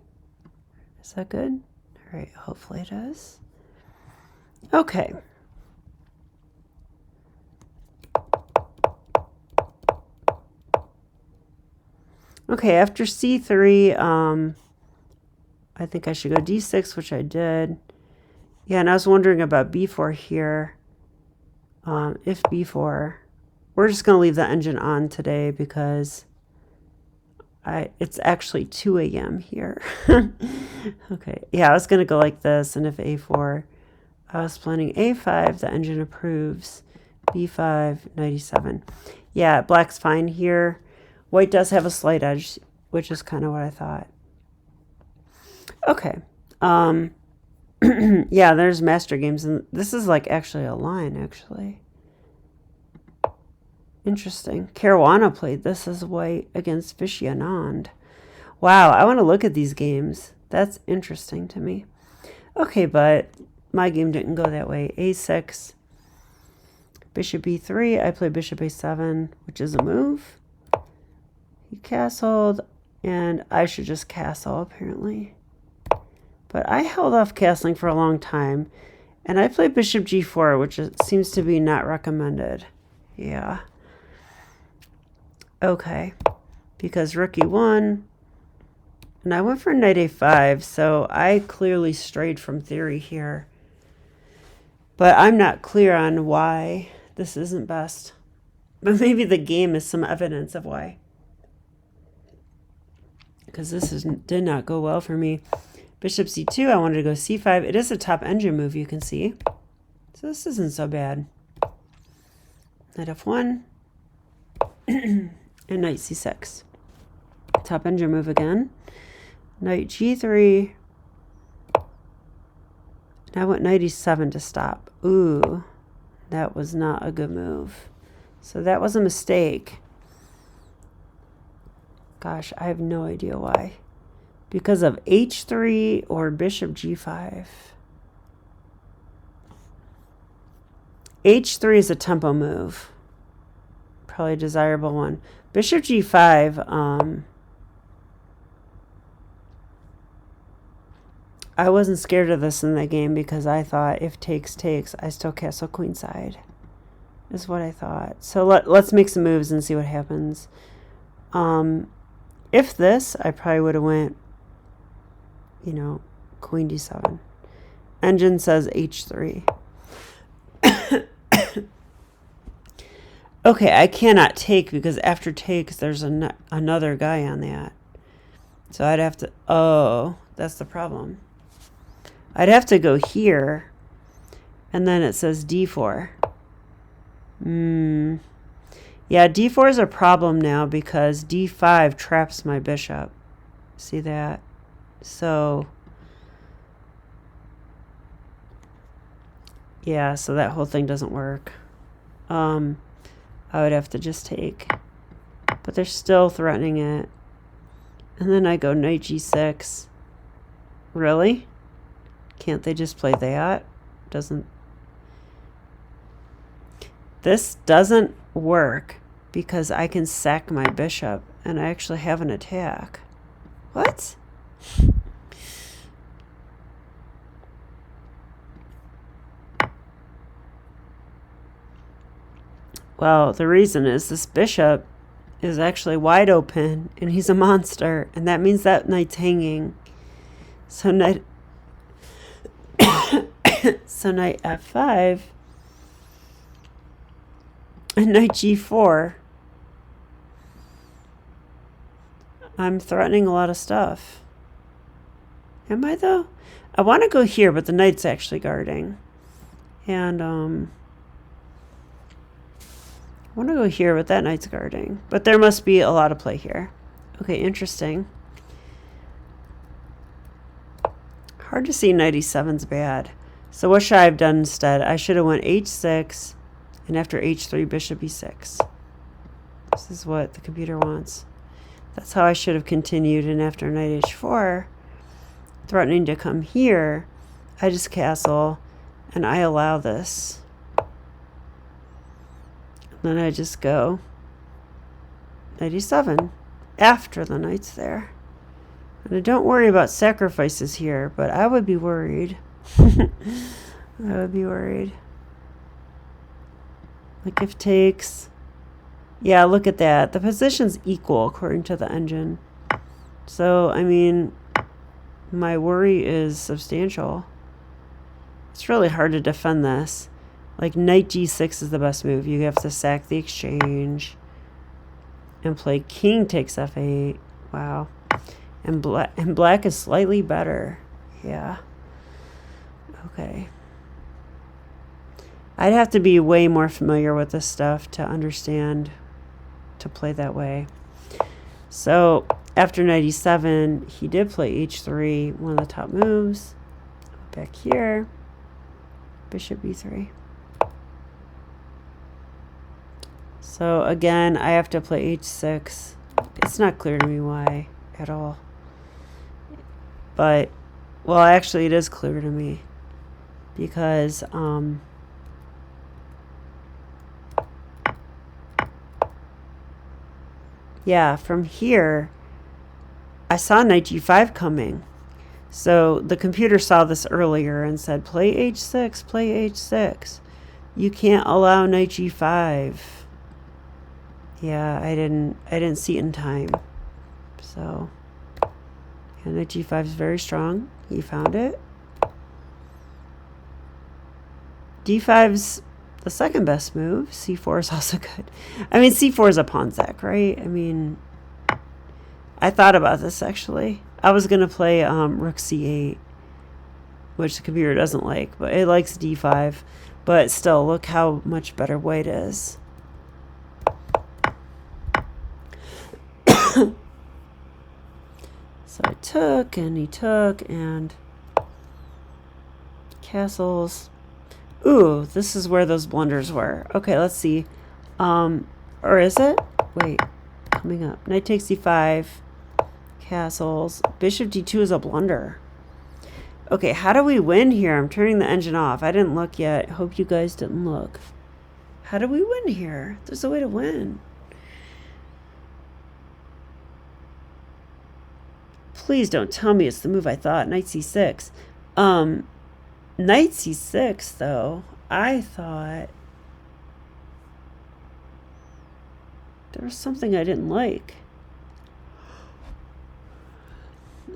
Is that good? All right, hopefully it is. Okay. Okay, after c3, I think I should go d6, which I did. Yeah, and I was wondering about b4 here. If b4, we're just going to leave the engine on today because it's actually 2 a.m. here. Okay, yeah, I was going to go like this, and if a4, I was planning a5, the engine approves, b5, knight e7. Yeah, black's fine here. White does have a slight edge, which is kind of what I thought. Okay. Yeah, there's master games, and this is like actually a line, actually. Interesting. Caruana played this as white against Vishy Anand. Wow, I want to look at these games. That's interesting to me. Okay, but my game didn't go that way. a6, bishop e3. I play bishop a7, which is a move. He castled, and I should just castle, apparently. But I held off castling for a long time, and I played bishop g4, which seems to be not recommended. Yeah. Okay. Because rook e1, and I went for knight a5, so I clearly strayed from theory here. But I'm not clear on why this isn't best. But maybe the game is some evidence of why. because did not go well for me. Bishop c2, I wanted to go c5. It is a top engine move, you can see. So this isn't so bad. Knight f1 and knight c6. Top engine move again. Knight g3. And I went knight e7 to stop. Ooh, that was not a good move. So that was a mistake. Gosh, I have no idea why. Because of h3 or bishop g5. h3 is a tempo move. Probably a desirable one. Bishop g5, I wasn't scared of this in the game because I thought if takes, takes, I still castle queenside. Is what I thought. So let's make some moves and see what happens. If this, I probably would have went, you know, queen d7. Engine says h3. Okay, I cannot take because after takes, there's another guy on that. So I'd have to, oh, that's the problem. I'd have to go here, and then it says d4. Yeah, d4 is a problem now because d5 traps my bishop. See that? So, yeah, so that whole thing doesn't work. I would have to just take. But they're still threatening it. And then I go knight g6. Really? Can't they just play that? This doesn't work because I can sack my bishop and I actually have an attack. What? Well, the reason is this bishop is actually wide open and he's a monster, and that means that knight's hanging. So knight so knight f5 and knight g4. I'm threatening a lot of stuff. Am I though? I want to go here, but the knight's actually guarding. And I want to go here, but that knight's guarding. But there must be a lot of play here. Okay, interesting. Hard to see knight e7's bad. So what should I have done instead? I should have went h6, and after h3, bishop e6. This is what the computer wants. That's how I should have continued, and after knight h4, threatening to come here, I just castle, and I allow this. Then I just go knight e7 after the knight's there. And I don't worry about sacrifices here, but I would be worried. I would be worried. Like if takes. Yeah, look at that. The position's equal according to the engine. So, I mean, my worry is substantial. It's really hard to defend this. Like knight g6 is the best move. You have to sack the exchange and play king takes f8. Wow. And black is slightly better. Yeah. Okay. I'd have to be way more familiar with this stuff to understand to play that way. So after knight e7, he did play h3, one of the top moves. Back here, bishop e3. So again, I have to play h6. It's not clear to me why at all. But, well, actually it is clear to me. Because, yeah, from here, I saw knight g5 coming. So the computer saw this earlier and said, play h6, play h6. You can't allow knight g5. Yeah, I didn't see it in time. So, yeah, knight g5 is very strong. He found it. d5's the second best move. c4 is also good. I mean, c4 is a pawn sack, right? I mean, I thought about this, actually. I was going to play rook c8, which the computer doesn't like, but it likes d5. But still, look how much better white is. So I took, and he took, and castles. Ooh, this is where those blunders were. Okay, let's see. Or is it? Wait, coming up. Knight takes d5, castles. Bishop d2 is a blunder. Okay, how do we win here? I'm turning the engine off. I didn't look yet. Hope you guys didn't look. How do we win here? There's a way to win. Please don't tell me it's the move I thought. Knight c6. Knight c6, though. I thought there was something I didn't like.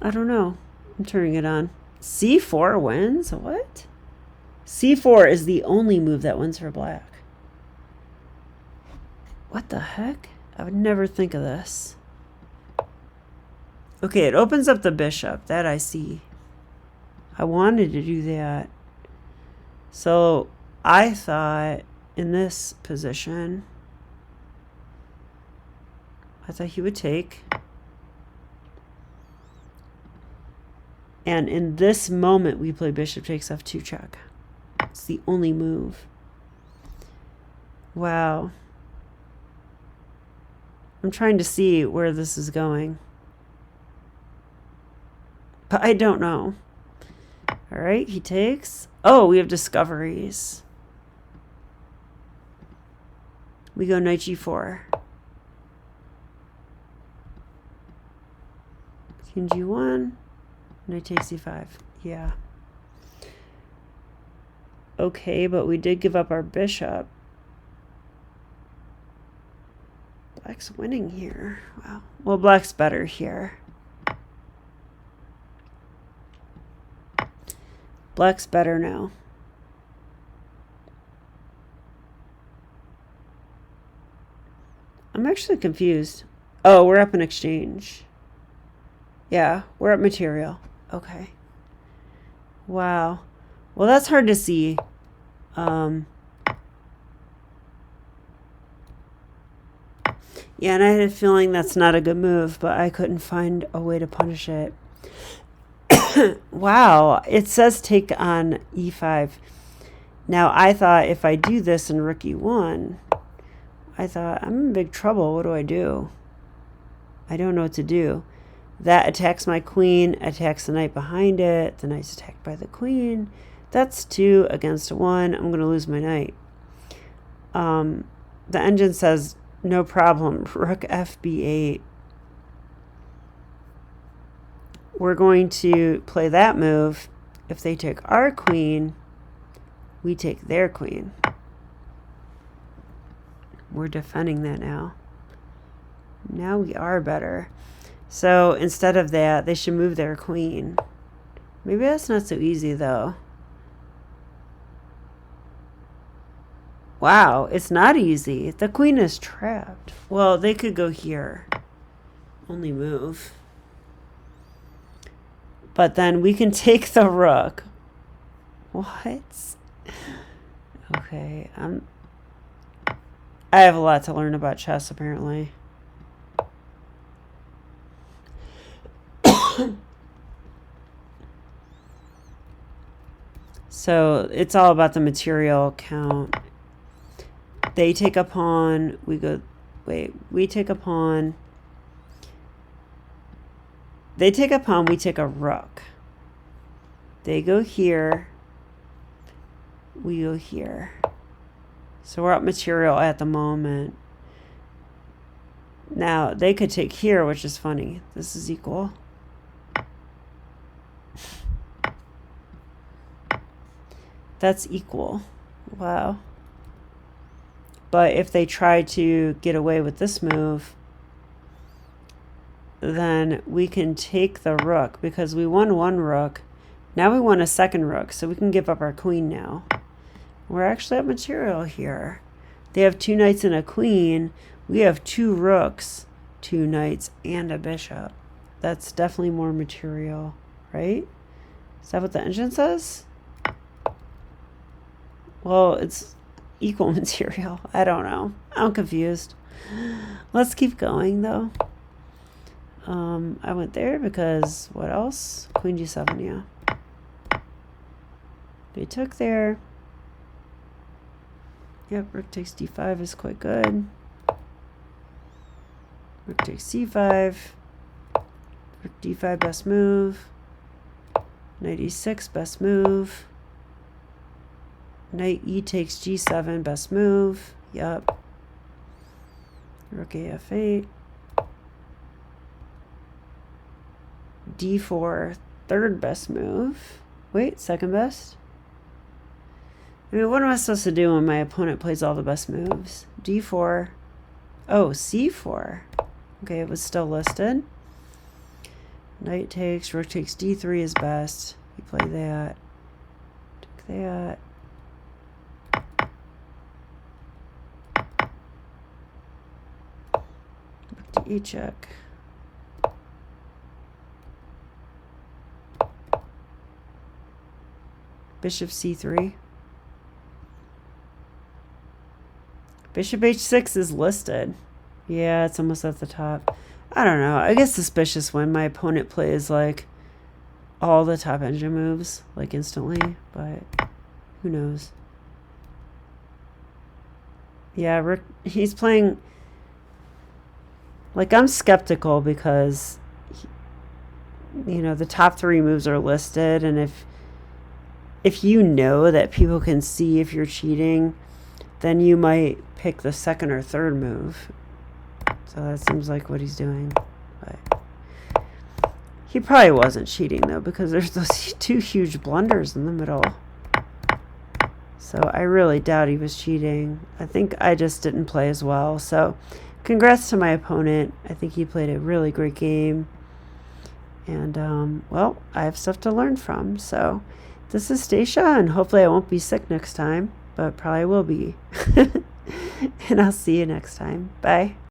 I don't know. I'm turning it on. c4 wins? What? c4 is the only move that wins for black. What the heck? I would never think of this. Okay, it opens up the bishop. That I see. I wanted to do that. So I thought in this position, I thought he would take. And in this moment, we play bishop takes f2 check. It's the only move. Wow. I'm trying to see where this is going. But I don't know. All right, he takes. Oh, we have discoveries. We go knight g4. King g1. Knight takes c5. Yeah. Okay, but we did give up our bishop. Black's winning here. Wow. Well, black's better here. Black's better now. I'm actually confused. Oh, we're up in exchange. Yeah, we're up material. Okay. Wow. Well, that's hard to see. Yeah, and I had a feeling that's not a good move, but I couldn't find a way to punish it. Wow, it says take on e5. Now, I thought if I do this in rook e1, I thought, I'm in big trouble. What do I do? I don't know what to do. That attacks my queen, attacks the knight behind it. The knight's attacked by the queen. That's 2 against 1. I'm going to lose my knight. The engine says, no problem. Rook fb8. We're going to play that move. If they take our queen, we take their queen. We're defending that now. Now we are better. So instead of that, they should move their queen. Maybe that's not so easy, though. Wow, it's not easy. The queen is trapped. Well, they could go here. Only move. But then we can take the rook. What? Okay, I have a lot to learn about chess, apparently. So it's all about the material count. They take a pawn. We go. Wait, we take a pawn. They take a pawn, we take a rook. They go here. We go here. So we're up material at the moment. Now, they could take here, which is funny. This is equal. That's equal. Wow. But if they try to get away with this move, then we can take the rook because we won one rook. Now we want a second rook, so we can give up our queen now. We're actually at material here. They have 2 knights and a queen. We have 2 rooks, 2 knights, and a bishop. that's definitely more material, right? Is that what the engine says? Well, it's equal material. I don't know. I'm confused. Let's keep going, though. I went there because what else? Queen g7, yeah. They took there. Yep, rook takes d5 is quite good. Rook takes c5. Rook d5, best move. Knight e6, best move. Knight e takes g7, best move. Yep. Rook af8. d4, third best move. Wait, second best? I mean, what am I supposed to do when my opponent plays all the best moves? d4. Oh, c4. Okay, it was still listed. Knight takes, rook takes d3 is best. You play that. Took that. Rook to e check. Bishop c3. Bishop h6 is listed. Yeah, it's almost at the top. I don't know. I get suspicious when my opponent plays like all the top engine moves like instantly, but who knows? Yeah, he's playing like I'm skeptical because you know the top 3 moves are listed, and if you know that people can see if you're cheating, then you might pick the second or third move. So that seems like what he's doing. But he probably wasn't cheating, though, because there's those 2 huge blunders in the middle. So I really doubt he was cheating. I think I just didn't play as well. So congrats to my opponent. I think he played a really great game. And, well, I have stuff to learn from. So this is Stacia, and hopefully I won't be sick next time, but probably will be. And I'll see you next time. Bye.